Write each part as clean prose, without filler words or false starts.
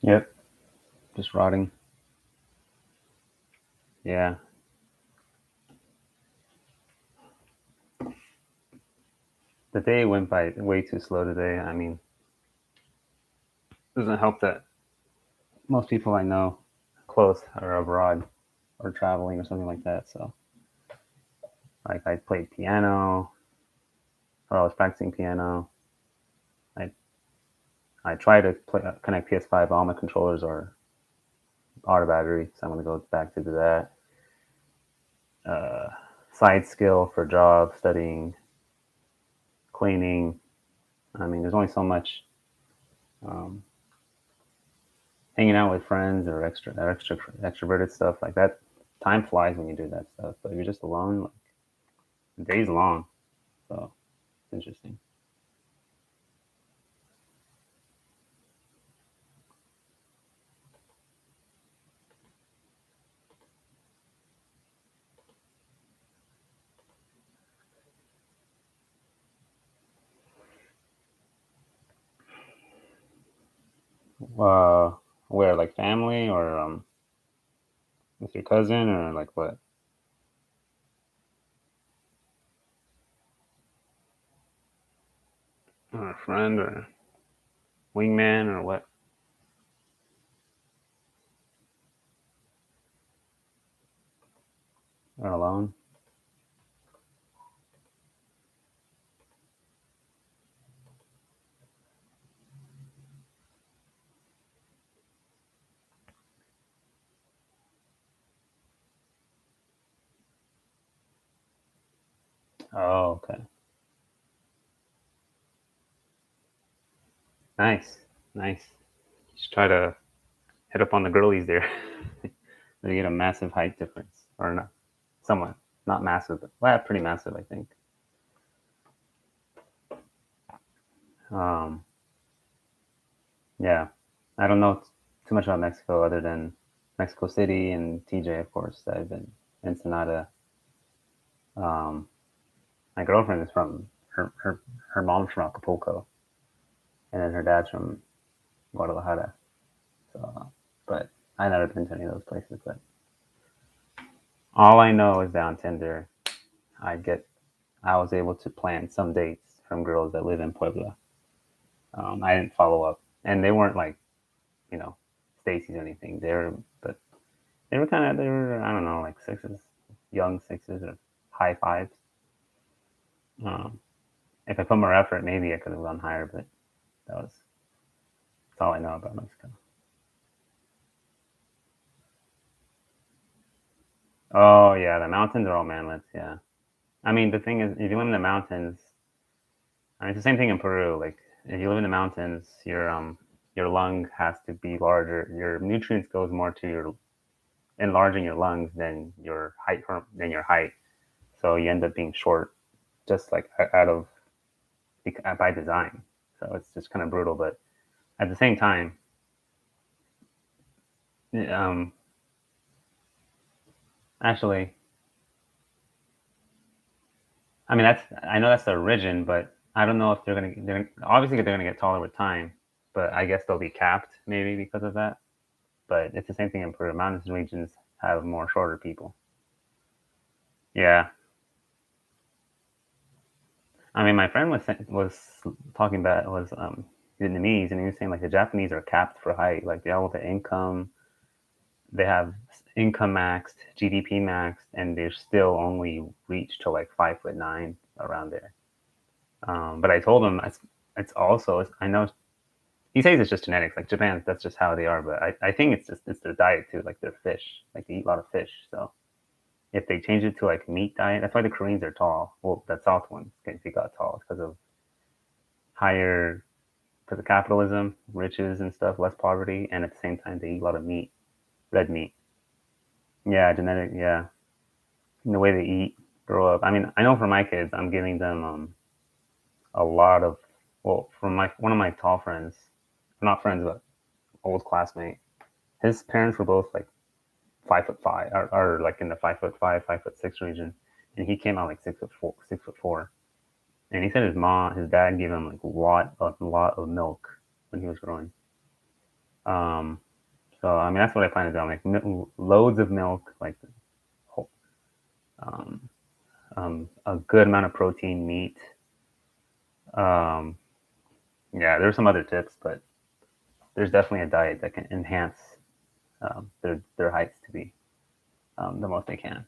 Yep, just rotting. Yeah, the day went by way too slow today. I mean, it doesn't help that most people I know close are abroad or traveling or something like that. So, like, I played piano, or I was practicing piano. I I try to connect PS5. All my controllers are auto battery, so I'm gonna go back to do that. Uh, Side skill for job, studying, cleaning. I mean, there's only so much. Um, Hanging out with friends or extroverted stuff like that. Time flies when you do that stuff, but if you're just alone, like, the day's long. So it's interesting. Uh, where, like, family, or with your cousin, or like what? Or a friend, or wingman, or what? Or alone? Oh, okay. Nice, nice. Just try to hit up on the girlies there. They get a massive height difference, or not? Somewhat, not massive, but well, pretty massive, I think. Um, Yeah, I don't know too much about Mexico other than Mexico City and TJ, of course. I've been Ensenada. Um, my girlfriend is from her mom's from Acapulco, and then her dad's from Guadalajara. So, but I never been to any of those places. But all I know is that on Tinder, I get I was able to plan some dates from girls that live in Puebla. I didn't follow up, and they weren't like, you know Stacy's or anything. But they were, I don't know, like sixes, young sixes or high fives. Um, if I put more effort, maybe I could have gone higher, but that's all I know about Mexico. Oh yeah, the mountains are all manlets. Yeah, I mean, the thing is, if you live in the mountains, I mean, it's the same thing in Peru. Like, if you live in the mountains, your lung has to be larger. Your nutrients goes more to your enlarging your lungs than your height. So you end up being short, just like out of by design. So it's just kind of brutal, but at the same time, um, actually, I mean, I know that's the origin, but I don't know if they're obviously they're gonna get taller with time, but I guess they'll be capped maybe because of that. But it's the same thing in Peru. Mountainous regions have more shorter people. Yeah, I mean, my friend was talking about was Vietnamese, and he was saying like the Japanese are capped for height, like they all the income, they have income maxed, GDP maxed, and they're still only reach to like 5'9" around there. But I told him it's also I know he says it's just genetics. Like Japan, that's just how they are. But I think it's their diet too. Like their fish, like they eat a lot of fish. So if they change it to like meat diet, that's why the Koreans are tall. Well, that South one, they got tall because of higher because of capitalism, riches and stuff, less poverty, and at the same time they eat a lot of meat, red meat. Yeah, genetic. Yeah, and the way they eat, grow up. I mean, I know for my kids, I'm giving them a lot of. Well, from my one of my tall friends, not friends, but old classmate. His parents were both like 5'5", or like in the 5'5", 5'6" region, and he came out like 6'4", 6'4". And he said his dad gave him like a lot of milk when he was growing. Um, so I mean, that's what I plan to do. I'm like loads of milk, like um, a good amount of protein, meat. Um, yeah, there's some other tips, but there's definitely a diet that can enhance their heights to be the most they can.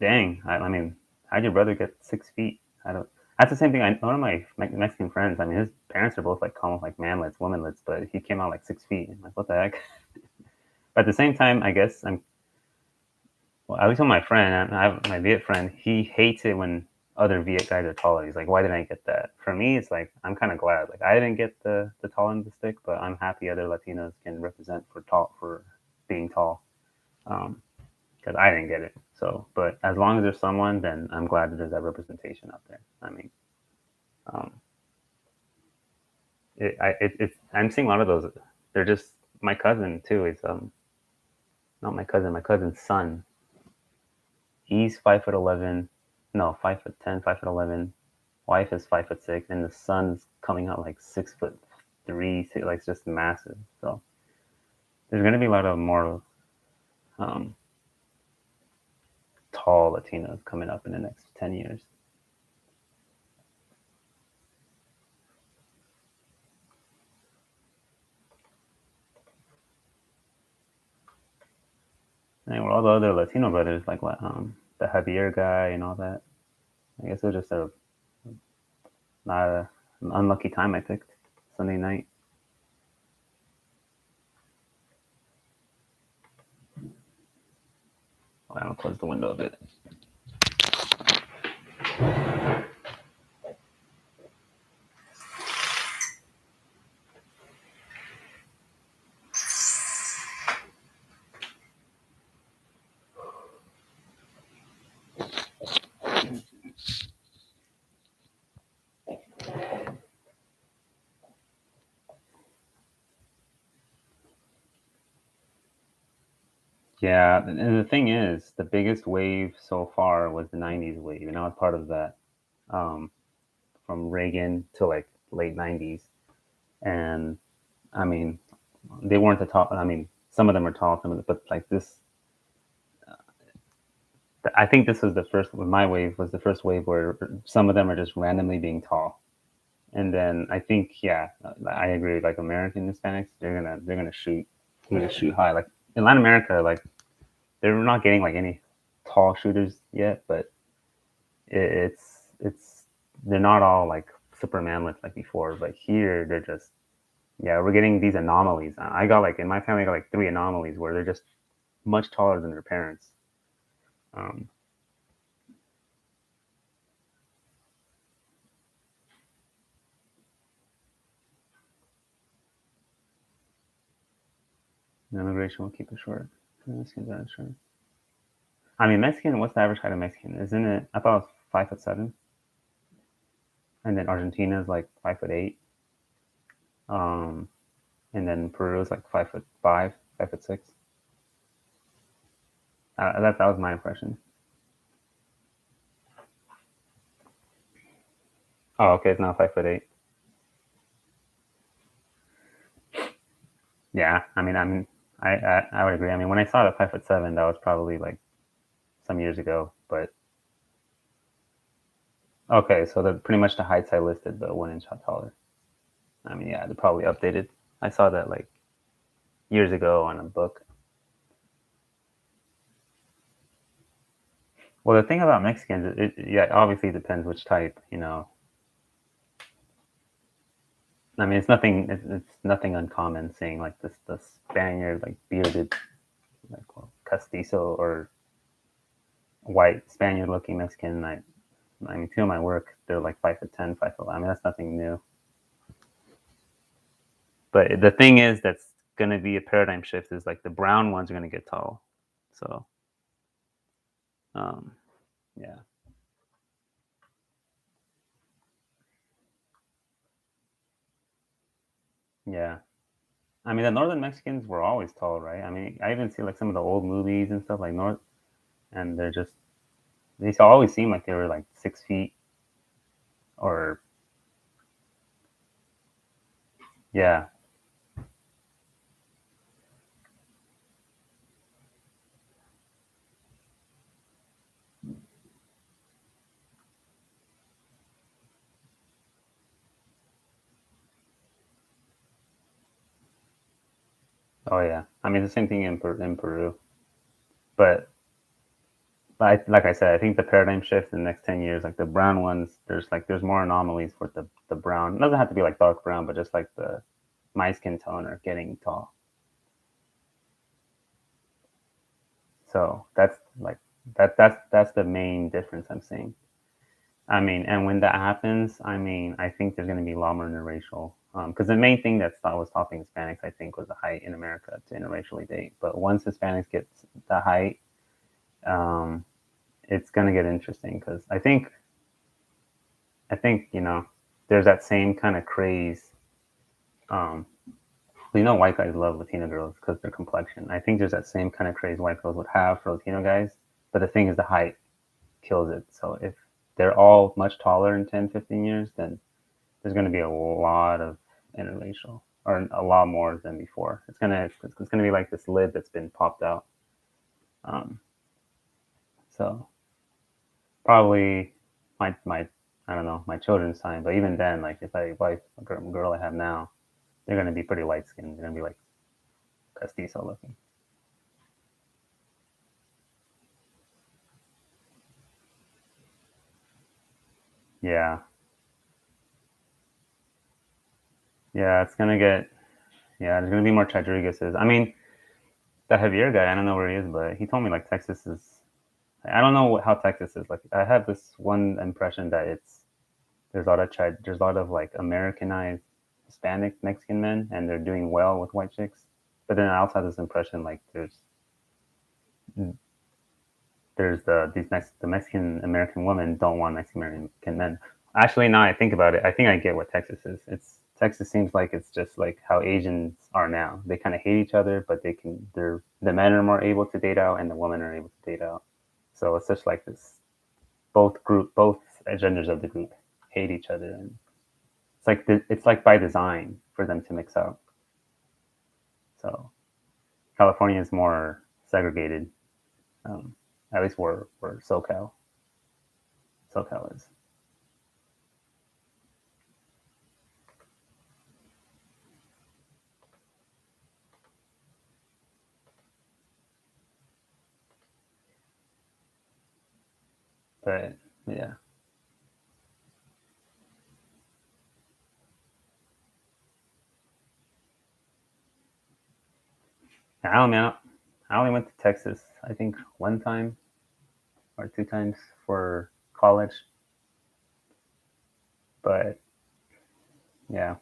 Dang, I mean, how'd your brother get 6 feet? I don't. That's the same thing. One of my Mexican friends. I mean, his parents are both like calling like manlets, womanlets, but he came out like 6 feet. I'm like, what the heck? But at the same time, I guess I'm. Well, at least with my friend, I have my Viet friend. He hates it when other Viet guys are taller. He's like, why didn't I get that? For me, it's like I'm kind of glad. Like I didn't get the tall end of the stick, but I'm happy other Latinos can represent for being tall. Because I didn't get it. So, but as long as there's someone, then I'm glad that there's that representation out there. I mean, um, I'm seeing a lot of those. They're just my cousin too. Is not my cousin, my cousin's son. He's 5'11", no 5'10", 5'11". Wife is 5'6", and the son's coming out like 6'3", like it's just massive. So there's gonna be a lot of more um, tall Latinos coming up in the next 10 years. And with all the other Latino brothers, like the Javier guy and all that, I guess it was just a not an unlucky time I picked Sunday night. Oh, I don't close the window a bit. Yeah, and the thing is, the biggest wave so far was the '90s wave, and I was part of that um, from Reagan to like late '90s. And I mean, they weren't the tall. I mean, some of them are tall, some of them, but like this, I think this was the first. My wave was the first wave where some of them are just randomly being tall. And then I think, yeah, I agree. Like American Hispanics, they're gonna shoot high. Like in Latin America, like they're not getting like any tall shooters yet, but it's they're not all like Supermanlets like before. But here they're just yeah, we're getting these anomalies. I got like in my family, I got like three anomalies where they're just much taller than their parents. Um, immigration will keep it short. Mexicans are short. I mean, Mexican. What's the average height of Mexican? Isn't it? I thought it was 5'7", and then Argentina is like 5'8", um, and then Peru is like 5'5", 5'6". That was my impression. Oh, okay, it's now 5'8". Yeah, I would agree. I mean, when I saw it at 5'7", that was probably like some years ago. But okay, so the pretty much the heights I listed, the 1 inch taller. I mean, yeah, they're probably updated. I saw that like years ago on a book. Well, the thing about Mexicans, yeah, obviously depends which type. I mean, it's nothing uncommon seeing like this the Spaniard like bearded like castizo or white Spaniard looking Mexican. I mean, two of my work, they're like 5'10", 5'11". I mean, that's nothing new. But the thing is, that's going to be a paradigm shift. Is like the brown ones are going to get tall. So, um, yeah, yeah. I mean, the northern Mexicans were always tall, right? I mean, I even see like some of the old movies and stuff like North, and they're just they always seemed like they were like 6 feet or yeah. Oh yeah. I mean, the same thing in Peru, but like I said, I think the paradigm shift in the next 10 years, like the brown ones, there's more anomalies for the brown. It doesn't have to be like dark brown, but just like my skin tone are getting tall. So that's like that's the main difference I'm seeing. I mean, and when that happens, I mean, I think there's going to be a lot more interracial. Because the main thing that was stopping Hispanics, I think, was the height in America to interracially date. But once Hispanics get the height, um, it's going to get interesting because I think there's that same kind of craze. Um, white guys love Latino girls because their complexion. I think there's that same kind of craze white girls would have for Latino guys. But the thing is, the height kills it. So if they're all much taller in 10, 15 years, then there's going to be a lot of interracial, or a lot more than before. It's gonna be like this lid that's been popped out. Um, so probably my I don't know, my children's time, but even then, like if I wife a girl I have now, they're gonna be pretty light skinned. They're gonna be like castizo looking. Yeah, yeah, it's gonna get yeah. There's gonna be more Rodriguez's. I mean, the Javier guy, I don't know where he is, but he told me like Texas is. I don't know how Texas is. Like I have this one impression that there's a lot of like Americanized Hispanic Mexican men, and they're doing well with white chicks. But then I also have this impression like there's the Mexican American women don't want Mexican American men. Actually, now I think about it, I think I get what Texas is. It's Texas seems like it's just like how Asians are now. They kind of hate each other, but the men are more able to date out, and the women are able to date out. So it's just like this. Both genders of the group hate each other, and it's like by design for them to mix up. So California is more segregated, um, at least where SoCal is. But yeah, I don't know. I only went to Texas, I think, one time or two times for college. But yeah,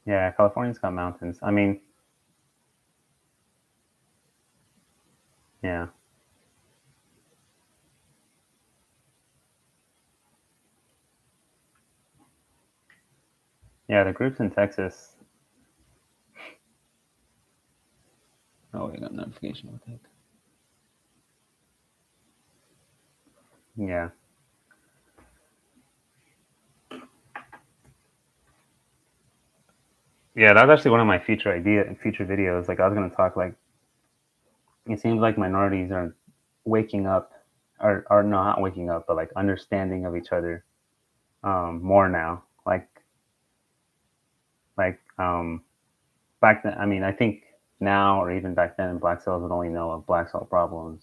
yeah, California's got mountains. I mean, yeah, yeah, the groups in Texas. Oh, we got notification. What the heck? Yeah, yeah, that's actually one of my future videos. Like I was gonna talk like it seems like minorities are waking up, or are not waking up, but like understanding of each other more now. Like back then. I mean, I think now or even back then, black cells would only know of black cell problems.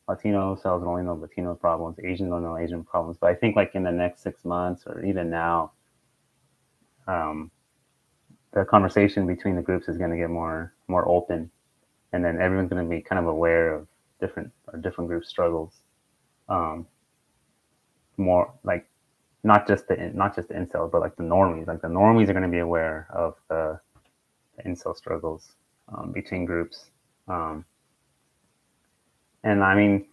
Latino cells would only know Latino problems. Asians don't know Asian problems. But I think like in the next 6 months or even now, um, the conversation between the groups is going to get more open, and then everyone's going to be kind of aware of different group struggles. Um, more like not just the incels, but like the normies. Like the normies are going to be aware of the incel struggles between groups. Um, and I mean,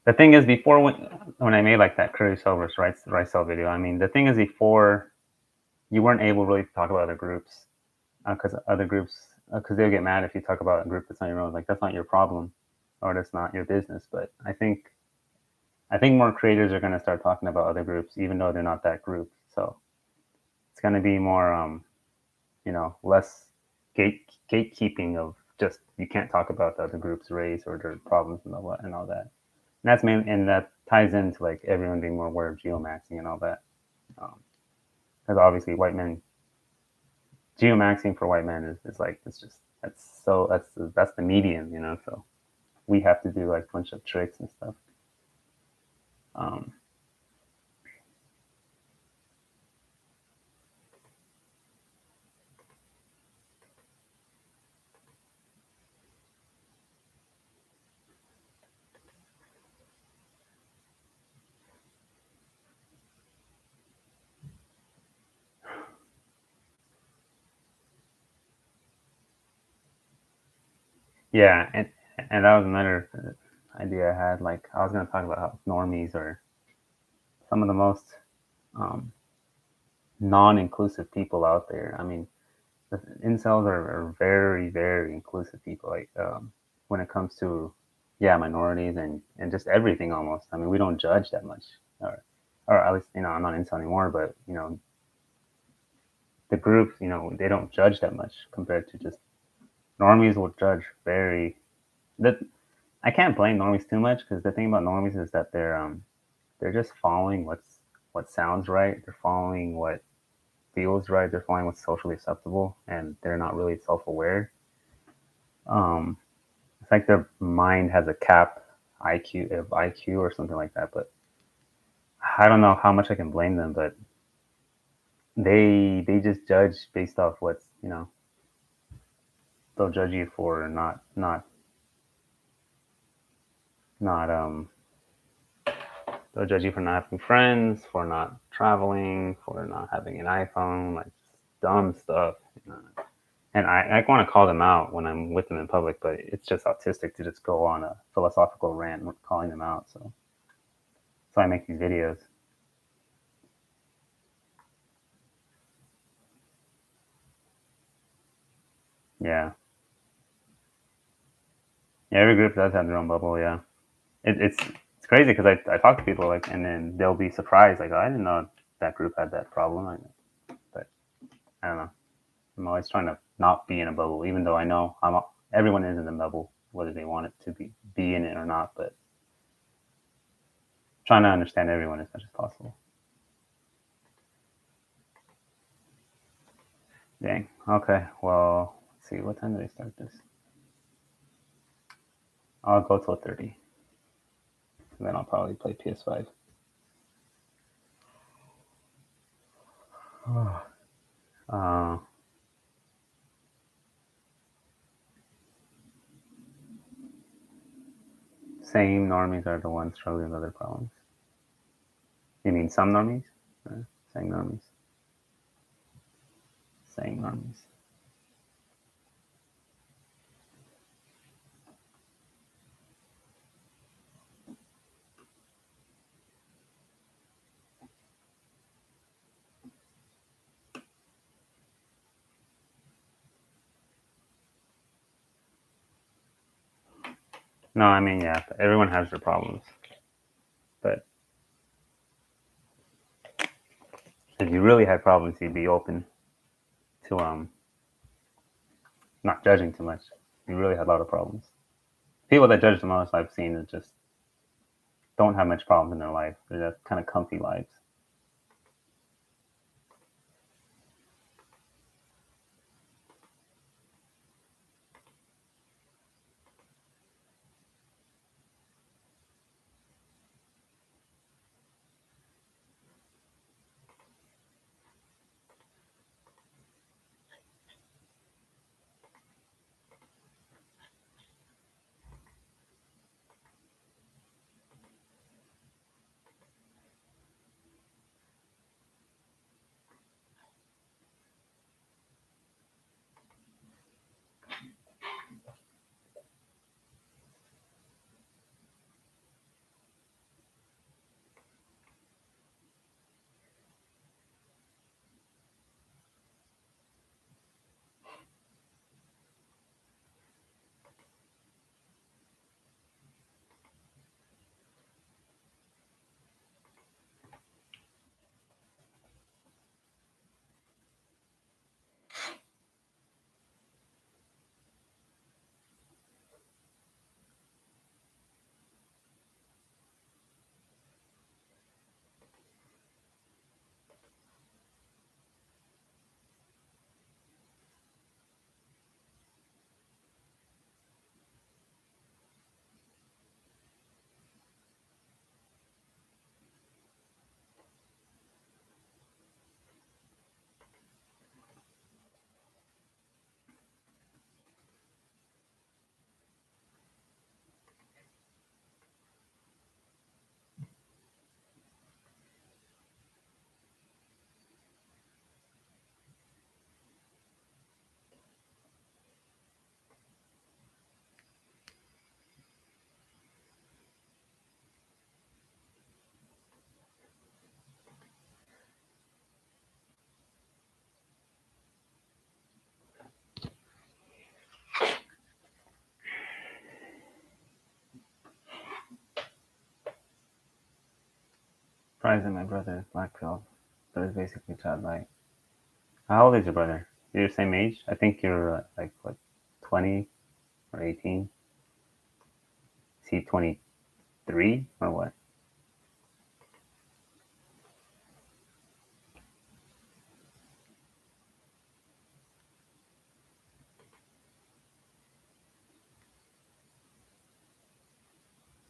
the thing is, before when I made like that Curry Cell versus Rice Cell video, I mean, the thing is, before you weren't able really to talk about other groups because other groups, because they'll get mad if you talk about a group that's not your own. Like that's not your problem, or that's not your business. But I think more creators are going to start talking about other groups, even though they're not that group. So it's going to be more, less gatekeeping of just you can't talk about the other group's race or their problems and all that. And that's main, and that ties into like everyone being more aware of geomaxing and all that. Because obviously, white men geomaxing for white men is like it's just that's the medium. So we have to do like a bunch of tricks and stuff. Um, yeah, and that was another idea I had. Like I was going to talk about how normies are some of the most um, non-inclusive people out there. I mean, the incels are very, very inclusive people. Like when it comes to minorities and just everything almost. I mean, we don't judge that much, or at least I'm not incel anymore, but the groups they don't judge that much compared to just normies will judge very. That I can't blame normies too much because the thing about normies is that they're just following what sounds right. They're following what feels right. They're following what's socially acceptable, and they're not really self-aware. Um, it's like their mind has a cap IQ or something like that. But I don't know how much I can blame them. But they just judge based off what's they'll judge you for not they'll judge you for not having friends, for not traveling, for not having an iPhone, like dumb stuff. And I want to call them out when I'm with them in public, but it's just autistic to just go on a philosophical rant calling them out. So I make these videos. Yeah, yeah. Every group does have their own bubble. Yeah, it's crazy because I talk to people like, and then they'll be surprised like, oh, I didn't know that group had that problem. But I don't know. I'm always trying to not be in a bubble, even though I know everyone is in the bubble, whether they want it to be in it or not. But trying to understand everyone as much as possible. Dang. Okay. Well, let's see. What time do they start this? I'll go till 30, and then I'll probably play PS5. Uh, Same normies are the ones struggling with other problems. You mean some normies? Same normies. Same normies. No, I mean, yeah, everyone has their problems. But if you really had problems, you'd be open to not judging too much. You really had a lot of problems. People that judge the most I've seen is just don't have much problems in their life. They're just kind of comfy lives. Surprised that my brother is black pill, but it's basically childlike. How old is your brother? You're the same age? I think you're like what, 20 or 18? Is he 23 or what?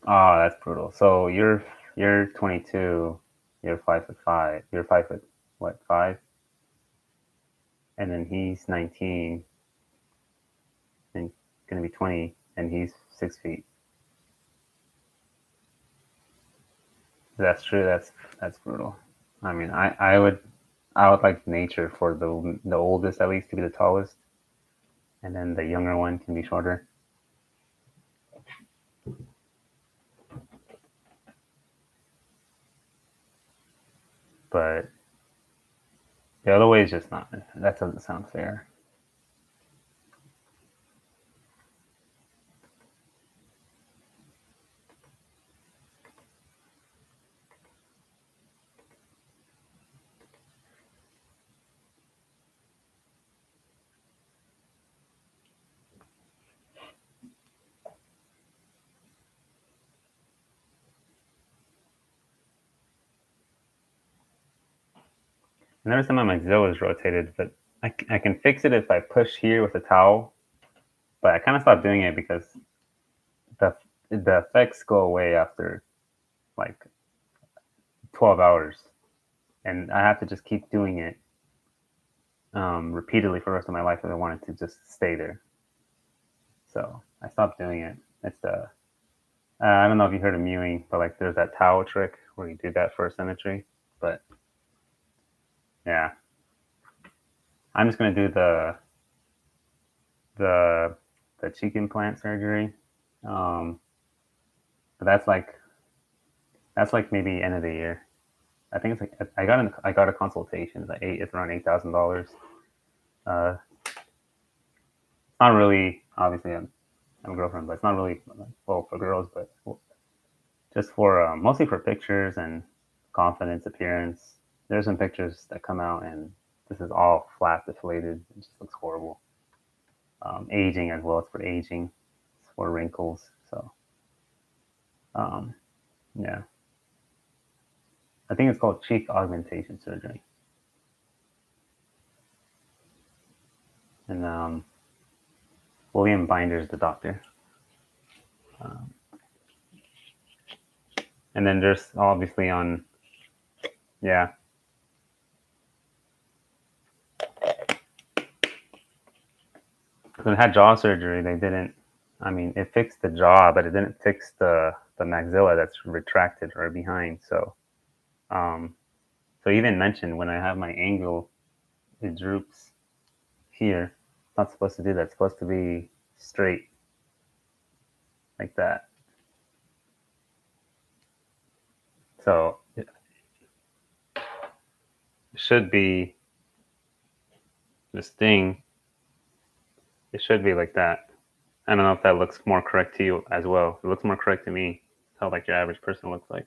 Oh, that's brutal. So you're 22, you're 5'5", you're 5 foot what, 5, and then he's 19 and gonna be 20, and he's 6 feet. That's true. That's brutal. I mean, I would like nature for the oldest at least to be the tallest, and then the younger one can be shorter. But the other way is just not. That doesn't sound fair. I never said my maxilla is rotated, but I can fix it if I push here with a towel. But I kind of stopped doing it because the effects go away after like 12 hours, and I have to just keep doing it repeatedly for the rest of my life if I wanted to just stay there. So I stopped doing it. It's the I don't know if you heard of mewing, but like there's that towel trick where you do that for symmetry. But yeah, I'm just gonna do the the cheek implant surgery. Um, but that's like maybe end of the year. I think it's like I got a consultation. It's around $8,000. Uh, not really. Obviously, I'm a girlfriend, but it's not really well for girls, but just for mostly for pictures and confidence appearance. There's some pictures that come out, and this is all flat, deflated. It just looks horrible. Aging as well. It's for aging. It's for wrinkles. So um, yeah, I think it's called cheek augmentation surgery. And William Binder's the doctor. Um, and then there's obviously on, yeah. When I had jaw surgery, they didn't. I mean, it fixed the jaw, but it didn't fix the maxilla that's retracted or behind. Um, so even mentioned when I have my angle, it droops here. It's not supposed to do that. It's supposed to be straight like that. So it should be this thing. It should be like that. I don't know if that looks more correct to you as well. It looks more correct to me. How like your average person looks like.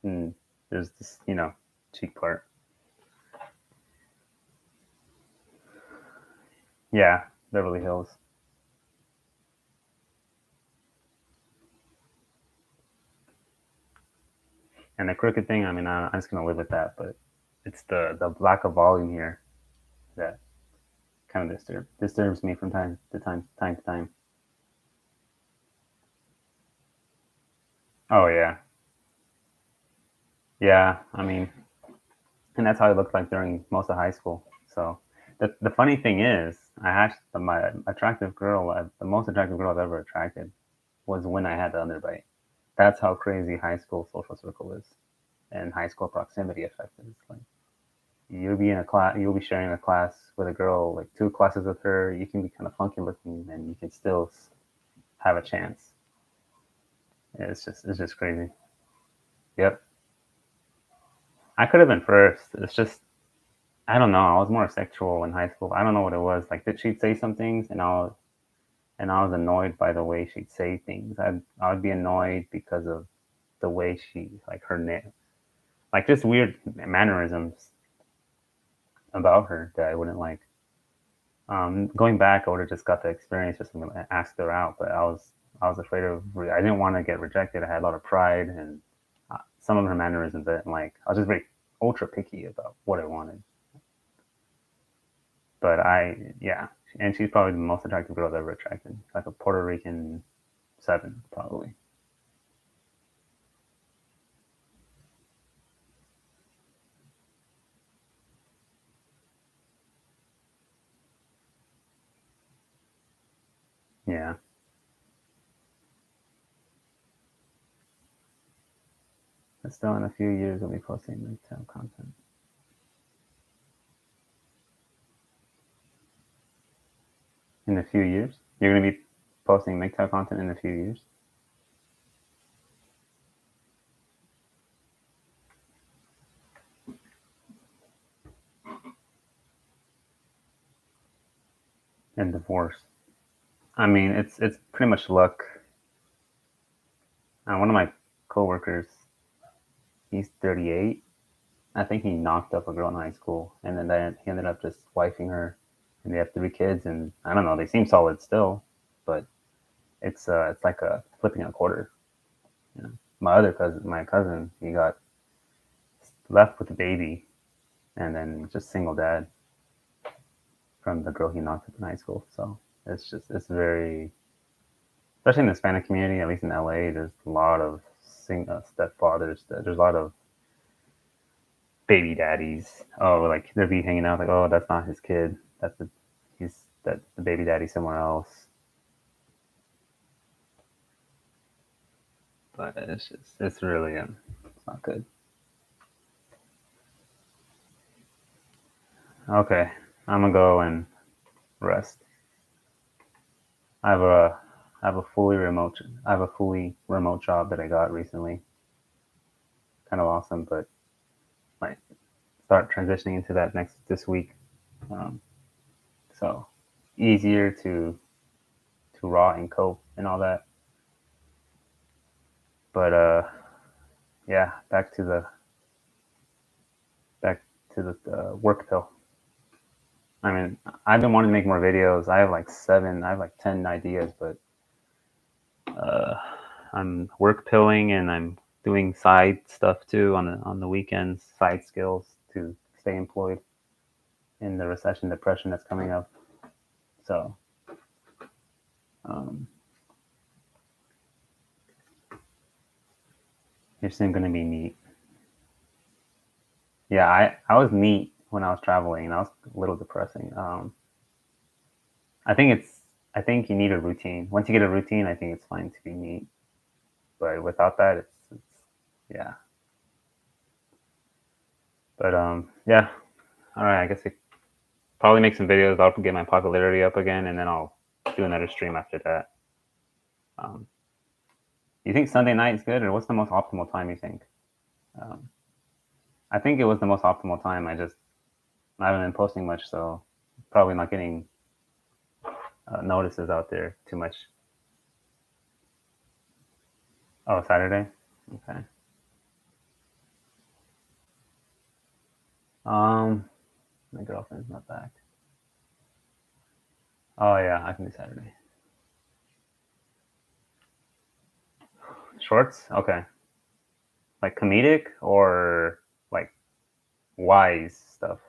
And there's this, cheek part. Yeah, Beverly Hills. And the crooked thing, I mean, I'm just gonna live with that. But it's the lack of volume here that kind of disturbs me from time to time. Oh yeah, yeah. I mean, and that's how it looked like during most of high school. So the funny thing is, I had my attractive girl, the most attractive girl I've ever attracted, was when I had the underbite. That's how crazy high school social circle is, and high school proximity effect is. Like you'll be sharing a class with a girl, like two classes with her. You can be kind of funky looking, and you can still have a chance. It's just crazy. Yep, I could have been first. It's just I don't know. I was more sexual in high school. I don't know what it was. Like that she'd say some things, and I was annoyed by the way she'd say things. I would be annoyed because of the way she like her name, like just weird mannerisms about her that I wouldn't like. Going back, I would have just got the experience, just asked her out. But I was afraid of. I didn't want to get rejected. I had a lot of pride, and some of her mannerisms that like I was just very ultra picky about what I wanted. But yeah, and she's probably the most attractive girl I've ever attracted. Like a Puerto Rican 7, probably. Yeah. But still, in a few years, we'll be posting MGTOW content. In a few years, you're gonna be posting MGTOW content in a few years. And divorce. I mean, it's pretty much luck. One of my coworkers, he's 38. I think he knocked up a girl in high school, and then he ended up just wifing her, and they have 3 kids. And I don't know, they seem solid still, but it's like a flipping a quarter. You know? My cousin, he got left with a baby, and then just single dad from the girl he knocked up in high school. So it's very, especially in the Hispanic community, at least in LA. There's a lot of stepfathers. There's a lot of baby daddies. Oh, like they'll be hanging out like, oh, that's not his kid. That's the baby daddy somewhere else. But it's really it's not good. Okay, I'm gonna go and rest. I have a I have a fully remote job that I got recently. Kind of awesome, but might start transitioning into that next this week. Um, so easier to raw and cope and all that. But yeah, back to the work pill. I mean, I've been wanting to make more videos. I have like 10 ideas, but uh, I'm work pilling and I'm doing side stuff too on the weekends, side skills to stay employed in the recession depression that's coming up. So um, it's soon going to be neat. Yeah, I was neat when I was traveling, and I was a little depressing. I think I think you need a routine. Once you get a routine, I think it's fine to be neat. But without that, it's yeah. But yeah. All right. I guess I probably make some videos. I'll get my popularity up again, and then I'll do another stream after that. Um, you think Sunday night is good, or what's the most optimal time you think? Um, I think it was the most optimal time. I haven't been posting much, so probably not getting notices out there too much. Oh, Saturday. Okay. Um, my girlfriend's not back. Oh yeah, I can do Saturday. Shorts? Okay. Like comedic or like wise stuff?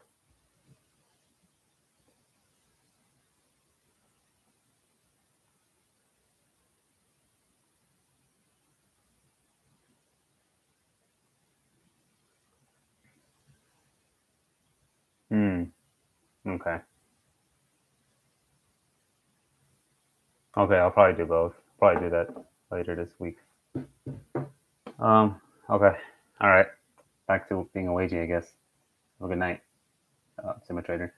Hmm. Okay. Okay, I'll probably do both. Probably do that later this week. Um, okay. All right. Back to being a wagey, I guess. Have a good night, Sima Trader.